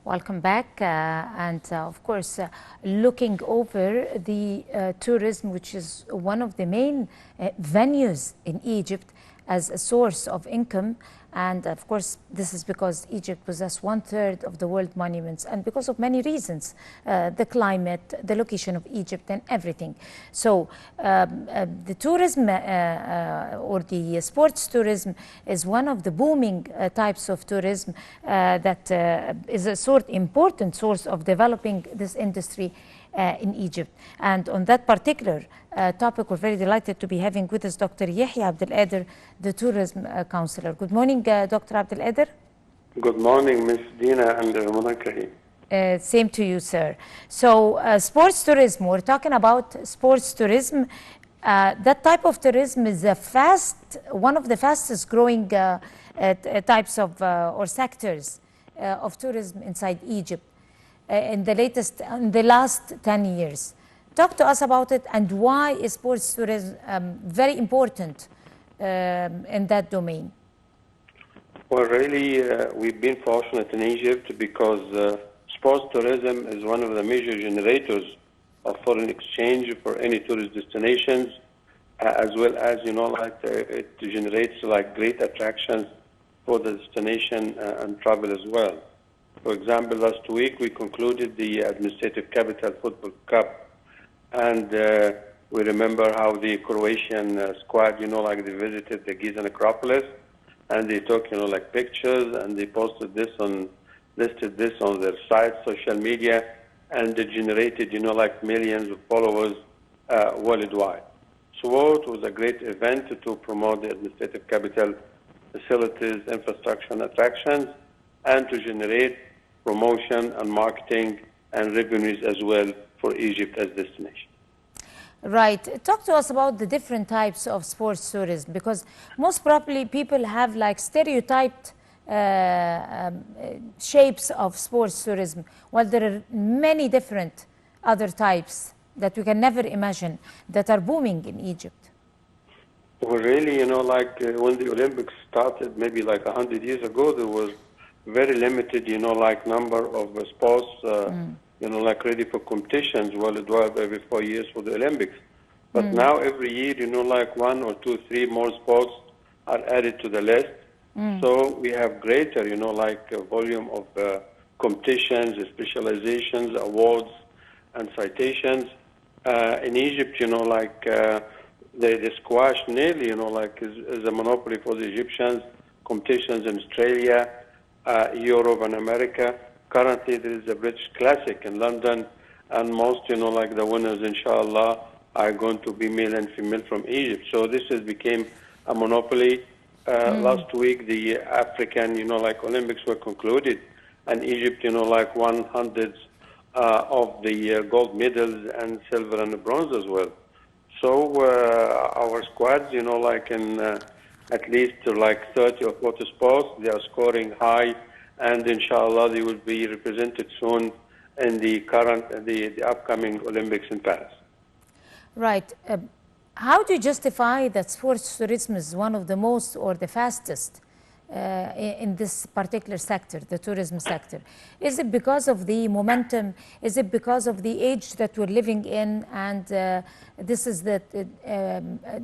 Welcome back. Of course, looking over the tourism, which is one of the main venues in Egypt as a source of income. And of course, this is because Egypt possesses 1/3 of the world monuments, and because of many reasons, the climate, the location of Egypt, and everything. So the tourism or the sports tourism is one of the booming types of tourism that is a important source of developing this industry in Egypt. And on that particular topic, we're very delighted to be having with us Dr. Yehya Abdul, the tourism counselor. Good morning, Dr. Abdul. Good morning, Ms. Dina and Ramadan Kareem. Same to you, sir. So sports tourism, we're talking about sports tourism. That type of tourism is one of the fastest growing types of or sectors of tourism inside Egypt in the last 10 years. Talk to us about it, and why is sports tourism very important in that domain? Well, really, we've been fortunate in Egypt because sports tourism is one of the major generators of foreign exchange for any tourist destinations, as well as, it generates great attractions for the destination and travel as well. For example, last week we concluded the Administrative Capital Football Cup, and we remember how the Croatian squad, they visited the Giza Necropolis, and they took, pictures, and they listed this on their site, social media, and they generated, millions of followers worldwide. So it was a great event to promote the administrative capital facilities, infrastructure, and attractions, and to generate promotion and marketing and revenues as well for Egypt as destination. Right. Talk to us about the different types of sports tourism, because most probably people have stereotyped shapes of sports tourism, while there are many different other types that we can never imagine that are booming in Egypt. Well, really, when the Olympics started, maybe 100 years ago, there was very limited, number of sports, ready for competitions worldwide every 4 years for the Olympics. But now every year, 1 or 2, 3 more sports are added to the list. So we have greater, volume of competitions, specializations, awards, and citations. In Egypt, the squash nearly, is a monopoly for the Egyptians. Competitions in Australia, Europe and America. Currently, there is a British Classic in London, and most, the winners, inshallah, are going to be male and female from Egypt. So this has become a monopoly. Last week, the African, Olympics were concluded, and Egypt, won hundreds of the gold medals and silver and bronze as well. So our squads, in at least 30 or 40 sports, they are scoring high, and inshallah they will be represented soon in the upcoming Olympics in Paris. Right. How do you justify that sports tourism is one of the most or the fastest in this particular sector, the tourism sector? Is it because of the momentum? Is it because of the age that we're living in, and this is the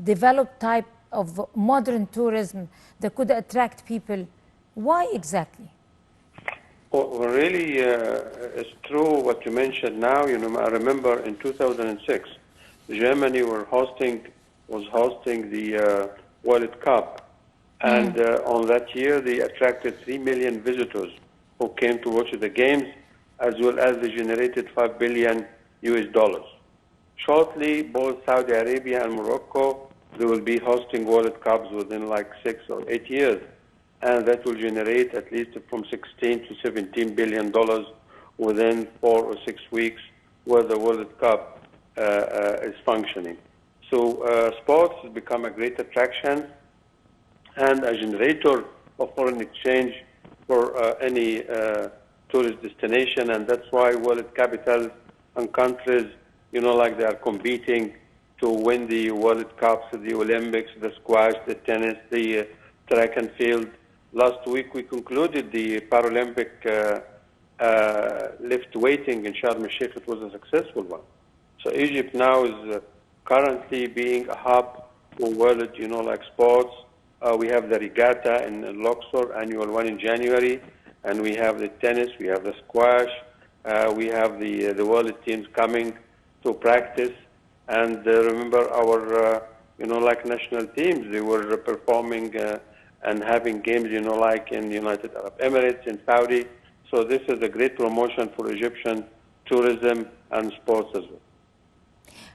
developed type of modern tourism that could attract people? Why exactly? Well, really, it's true what you mentioned now. I remember in 2006, Germany was hosting the World Cup, and on that year they attracted 3 million visitors who came to watch the games, as well as they generated $5 billion. Shortly, both Saudi Arabia and Morocco, they will be hosting World Cups within 6 or 8 years, and that will generate at least from $16 to $17 billion within 4 or 6 weeks, where the World Cup is functioning. So sports has become a great attraction and a generator of foreign exchange for any tourist destination, and that's why world capitals and countries, they are competing to win the World Cups, the Olympics, the squash, the tennis, the track and field. Last week we concluded the Paralympic lift weighting in Sharm el-Sheikh, it was a successful one. So Egypt now is currently being a hub for world, like sports. We have the regatta in Luxor, annual one in January, and we have the tennis, we have the squash, we have the world teams coming to practice. And remember our, like national teams, they were performing and having games, like in the United Arab Emirates, in Saudi. So this is a great promotion for Egyptian tourism and sports as well.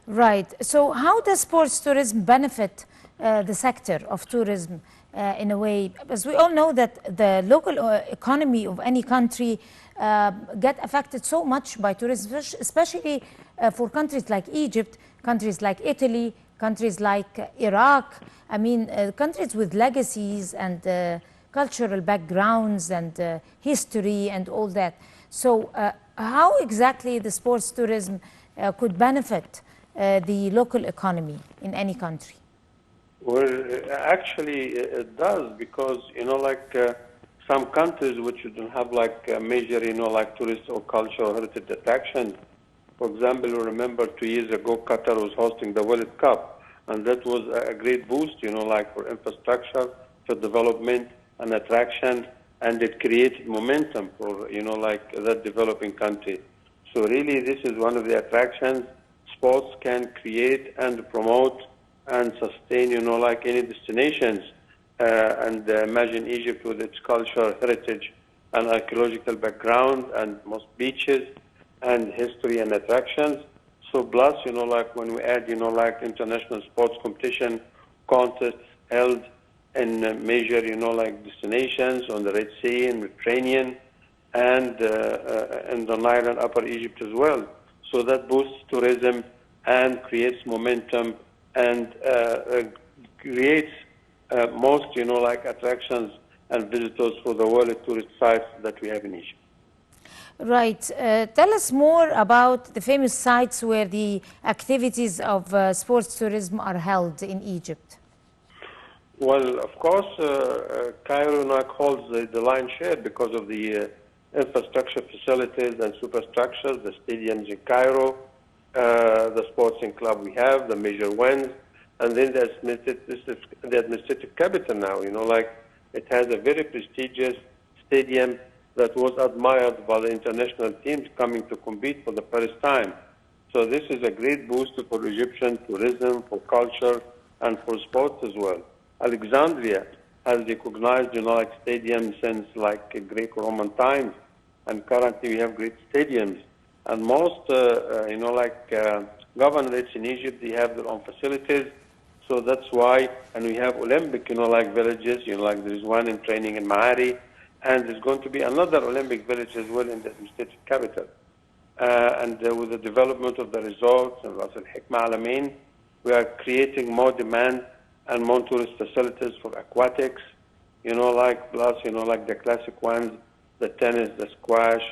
Right. So how does sports tourism benefit the sector of tourism in a way? Because we all know that the local economy of any country get affected so much by tourism, especially for countries like Egypt, countries like Italy, countries like Iraq. I mean, countries with legacies and cultural backgrounds and history and all that. So how exactly the sports tourism could benefit the local economy in any country? Well, actually, it does because, like some countries which don't have like major, like tourist or cultural heritage attractions. For example, you remember 2 years ago, Qatar was hosting the World Cup, and that was a great boost, like for infrastructure, for development and attraction, and it created momentum for, like that developing country. So really, this is one of the attractions sports can create and promote and sustain, like any destinations. And imagine Egypt with its cultural heritage and archaeological background and most beaches and history and attractions. So plus, like when we add, like international sports competition, contests held in major, like destinations on the Red Sea and Mediterranean and in the Nile and Upper Egypt as well. So that boosts tourism and creates momentum and creates most, like attractions and visitors for the world tourist sites that we have in Egypt. Right. Tell us more about the famous sites where the activities of sports tourism are held in Egypt. Well, of course, Cairo now holds the lion's share because of the infrastructure facilities and superstructures, the stadiums in Cairo, the sporting club we have, the major ones, and then the administrative capital now, like it has a very prestigious stadium that was admired by the international teams coming to compete for the first time. So this is a great boost for Egyptian tourism, for culture, and for sports as well. Alexandria has recognized, like stadiums since like Greco-Roman times, and currently we have great stadiums. And most, governorates in Egypt, they have their own facilities. So that's why, and we have Olympic, like villages, like there is one in training in Ma'ari, and there's going to be another Olympic village as well in the administrative capital. With the development of the resorts and Ras al-Hikma Alamein, we are creating more demand and more tourist facilities for aquatics, like plus, like the classic ones, the tennis, the squash,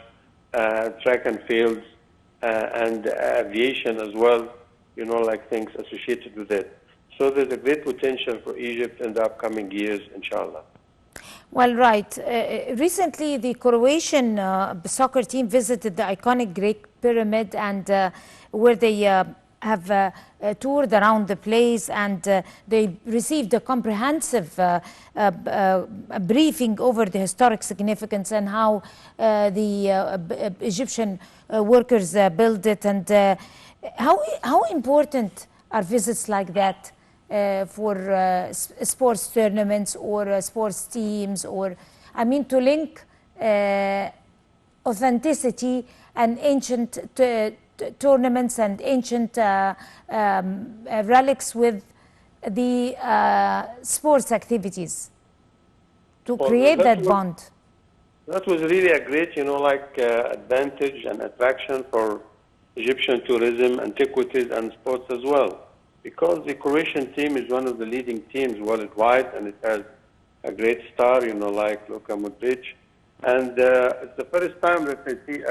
track and fields, and aviation as well, like things associated with it. So there's a great potential for Egypt in the upcoming years, inshallah. Well, right. Recently, the Croatian soccer team visited the iconic Great Pyramid, and where they have toured around the place, and they received a comprehensive briefing over the historic significance and how the Egyptian workers built it, and how important are visits like that for sports tournaments or sports teams, or I mean to link authenticity and ancient tournaments and ancient relics with the sports activities to create that bond. That was really a great, advantage and attraction for Egyptian tourism, antiquities, and sports as well. Because the Croatian team is one of the leading teams worldwide, and it has a great star, like Luka Modric. And it's the first time that I see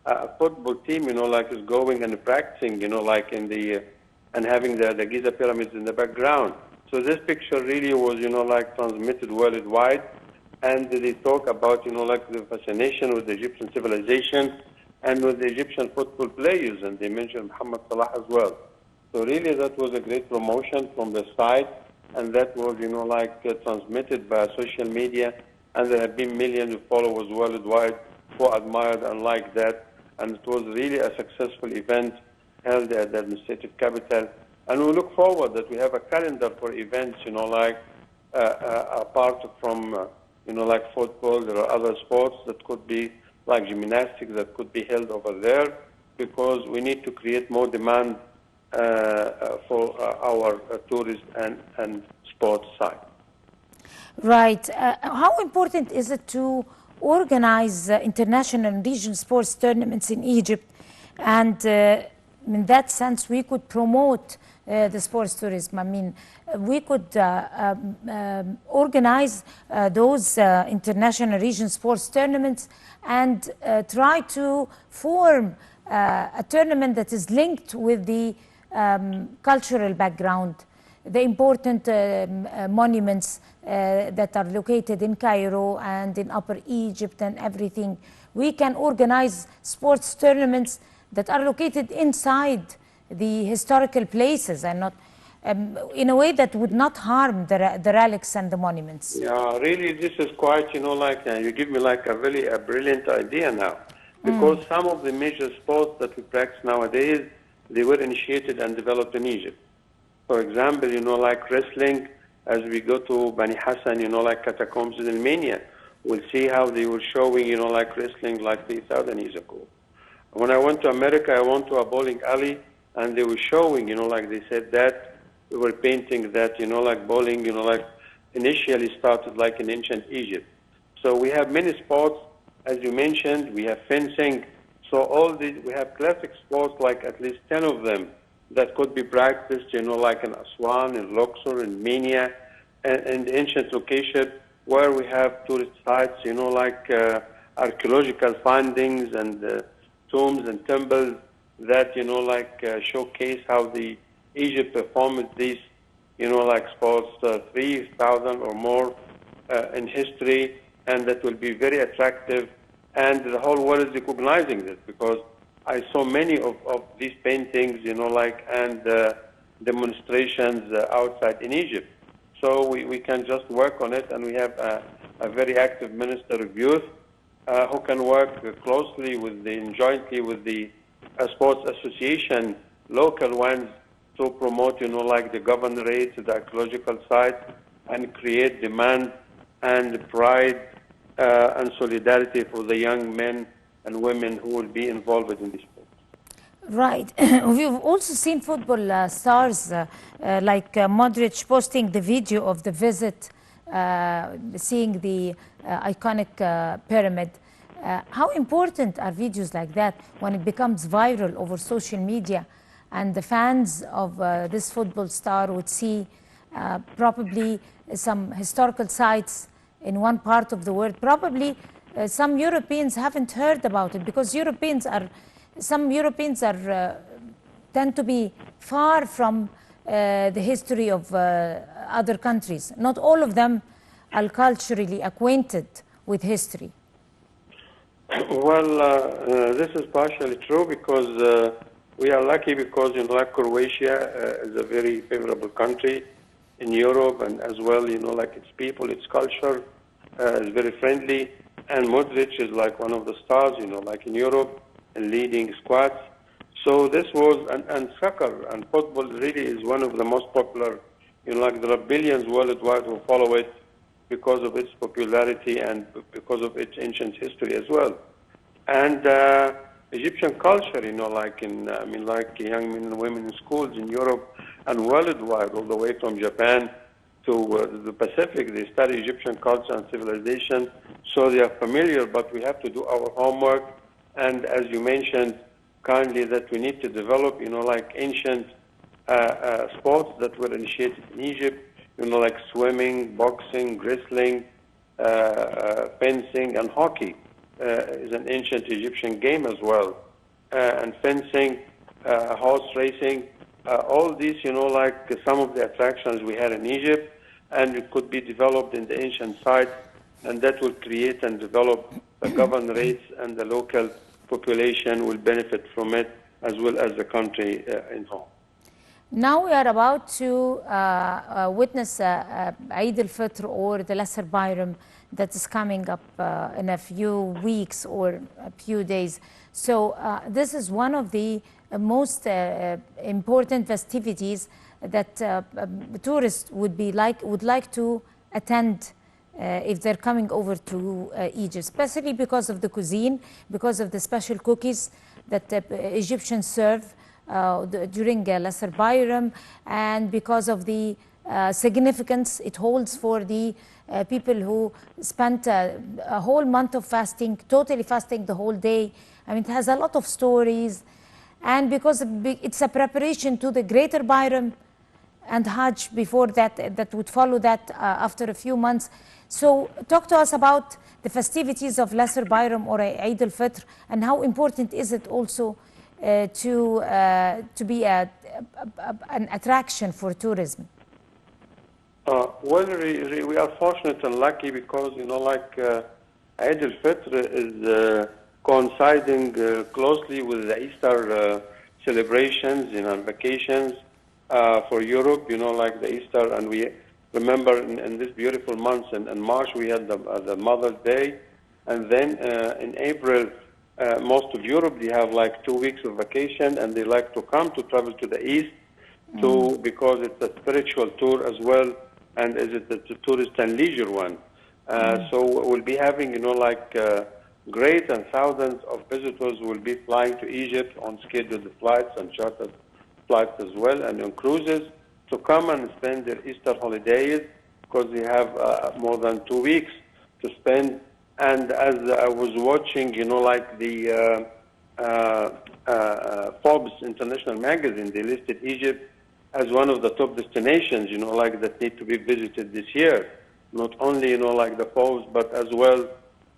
a football team, like is going and practicing, like in the, and having the Giza pyramids in the background. So this picture really was, like transmitted worldwide. and they talk about, like the fascination with the Egyptian civilization and with the Egyptian football players, and they mentioned Muhammad Salah as well. So really that was a great promotion from the site, and that was, transmitted by social media, and there have been millions of followers worldwide who admired and liked that, and it was really a successful event held at the administrative capital. And we look forward that we have a calendar for events, apart from, like football. There are other sports that could be like gymnastics that could be held over there, because we need to create more demand for our tourist and sports side. Right. How important is it to organize international and regional sports tournaments in Egypt? And in that sense, we could promote the sports tourism. I mean, we could organize those international regional sports tournaments and try to form a tournament that is linked with the cultural background, the important monuments that are located in Cairo and in Upper Egypt and everything. We can organize sports tournaments that are located inside the historical places and not in a way that would not harm the relics and the monuments. Yeah, really, this is quite, you give me like a really a brilliant idea now, because some of the major sports that we practice nowadays, they were initiated and developed in Egypt. For example, like wrestling, as we go to Bani Hassan, like catacombs in Armenia, we'll see how they were showing, like wrestling like 3,000 years ago. When I went to America, I went to a bowling alley, and they were showing, like they said that, they were painting that, like bowling, like initially started like in ancient Egypt. So we have many sports, as you mentioned, we have fencing. So all these, we have classic sports, like at least 10 of them, that could be practiced, like in Aswan, in Luxor, in Mania, and ancient location where we have tourist sites, like archaeological findings and tombs and temples that, showcase how the Egypt performed these, like sports 3,000 or more in history, and that will be very attractive. And the whole world is recognizing this, because I saw many of these paintings, and demonstrations outside in Egypt. So we can just work on it, and we have a very active Minister of Youth who can work closely with jointly with the sports association, local ones, to promote, like the governorate, the archaeological sites, and create demand and pride and solidarity for the young men and women who will be involved in this sport. Right. We've also seen football stars like Modric posting the video of the visit, seeing the iconic pyramid. How important are videos like that when it becomes viral over social media, and the fans of this football star would see probably some historical sites in one part of the world? Probably some Europeans haven't heard about it, because some Europeans tend to be far from the history of other countries. Not all of them are culturally acquainted with history. Well, this is partially true, because we are lucky, because like Croatia is a very favorable country in Europe, and as well, like its people, its culture is very friendly. And Modric is like one of the stars, like in Europe, and leading squads. So this was, and soccer and football really is one of the most popular, like there are billions worldwide who follow it because of its popularity and because of its ancient history as well. And Egyptian culture, like like young men and women in schools in Europe and worldwide, all the way from Japan to the Pacific, they study Egyptian culture and civilization, so they are familiar, but we have to do our homework. And as you mentioned kindly, that we need to develop, like ancient sports that were initiated in Egypt, like swimming, boxing, wrestling, fencing, and hockey is an ancient Egyptian game as well. And fencing, horse racing, all these, like some of the attractions we had in Egypt, and it could be developed in the ancient sites and that will create and develop the governorates, and the local population will benefit from it, as well as the country in whole. Now we are about to witness Eid al-Fitr, or the Lesser Bayram, that is coming up in a few weeks or a few days. So this is one of the most important festivities that tourists would like to attend if they're coming over to Egypt, especially because of the cuisine, because of the special cookies that Egyptians serve during Lesser Bayram, and because of the significance it holds for the people who spent a whole month of fasting, totally fasting the whole day. I mean, it has a lot of stories, and because it's a preparation to the greater Bayram and Hajj before that, that would follow that after a few months. So talk to us about the festivities of Lesser Bayram or Eid al-Fitr, and how important is it also to be an attraction for tourism? Well, we are fortunate and lucky because, you know, like Eid al-Fitr is coinciding closely with the Easter celebrations, you know, vacations for Europe, you know, like the Easter. And we remember in this beautiful month, in March, we had the Mother's Day. And then in April, most of Europe, they have like 2 weeks of vacation, and they like to travel to the East because it's a spiritual tour as well, and it's a tourist and leisure one. So we'll be having, you know, like great and thousands of visitors will be flying to Egypt on scheduled flights and chartered flights as well, and on cruises to come and spend their Easter holidays, because they have more than 2 weeks to spend. And as I was watching, you know, like the Forbes International magazine, they listed Egypt as one of the top destinations, you know, like that need to be visited this year. Not only, you know, like the Forbes, but as well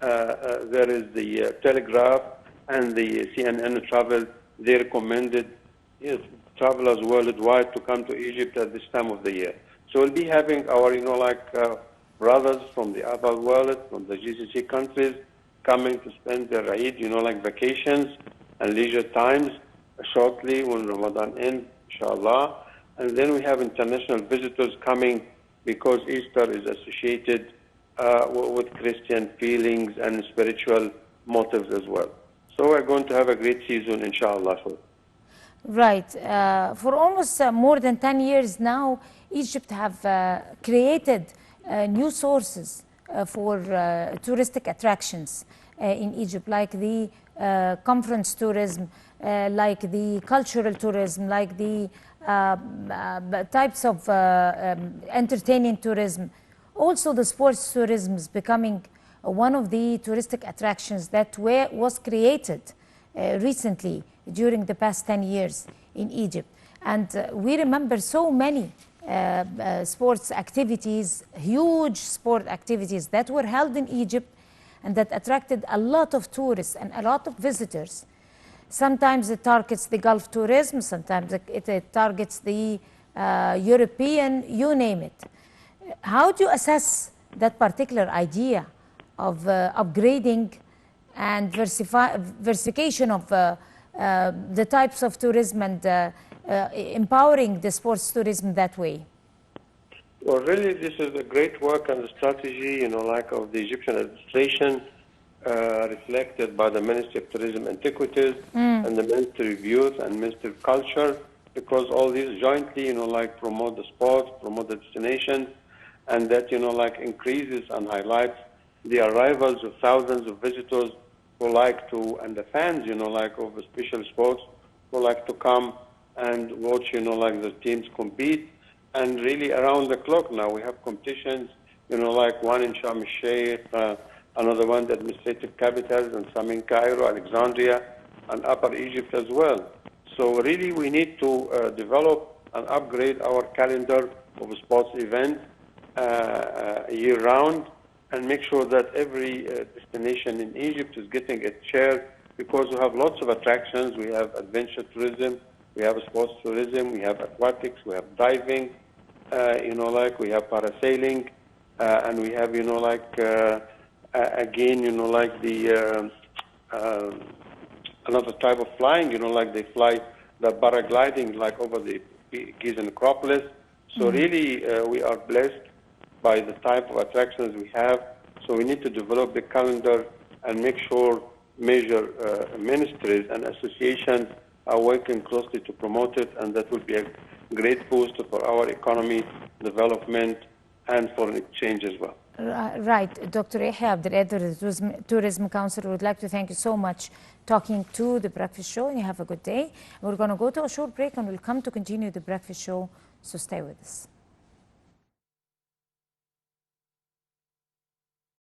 there is the Telegraph and the CNN Travel. They recommended travelers worldwide to come to Egypt at this time of the year. So we'll be having our, you know, like brothers from the Arab world, from the GCC countries, coming to spend their Eid, you know, like vacations and leisure times shortly when Ramadan ends, inshallah. And then we have international visitors coming because Easter is associated with Christian feelings and spiritual motives as well. So we're going to have a great season, inshallah. Right. For almost more than 10 years now, Egypt have created new sources for touristic attractions in Egypt, like the conference tourism, like the cultural tourism, like the types of entertaining tourism. Also, the sports tourism is becoming one of the touristic attractions that was created recently during the past 10 years in Egypt. And we remember so many sports activities, huge sport activities that were held in Egypt and that attracted a lot of tourists and a lot of visitors. Sometimes it targets the Gulf tourism, sometimes it targets the European, you name it. How do you assess that particular idea of upgrading and diversification of the types of tourism and empowering the sports tourism that way? Well, really, this is a great work and strategy, you know, like of the Egyptian administration, reflected by the Ministry of Tourism and Antiquities and the Ministry of Youth and Ministry of Culture, because all these jointly, you know, like promote the sports, promote the destination, and that, you know, like increases and highlights the arrivals of thousands of visitors who like to, and the fans, you know, like of special sports, who like to come and watch, you know, like the teams compete. And really around the clock now we have competitions, you know, like one in Sharm el-Sheikh, another one, the administrative capitals, and some in Cairo, Alexandria, and Upper Egypt as well. So really we need to develop and upgrade our calendar of sports events year-round, and make sure that every destination in Egypt is getting its share, because we have lots of attractions. We have adventure tourism, we have sports tourism, we have aquatics, we have diving, you know, like we have parasailing, and we have, you know, like again, you know, like another type of flying, you know, like they fly the paragliding like over the Giza necropolis. So really, we are blessed by the type of attractions we have. So we need to develop the calendar and make sure major ministries and associations are working closely to promote it, and that will be a great boost for our economy, development, and foreign exchange as well. Right. Dr. Yehya Abdul, the Tourism Council, would like to thank you so much talking to The Breakfast Show. You have a good day. We're going to go to a short break and we'll come to continue The Breakfast Show, so stay with us.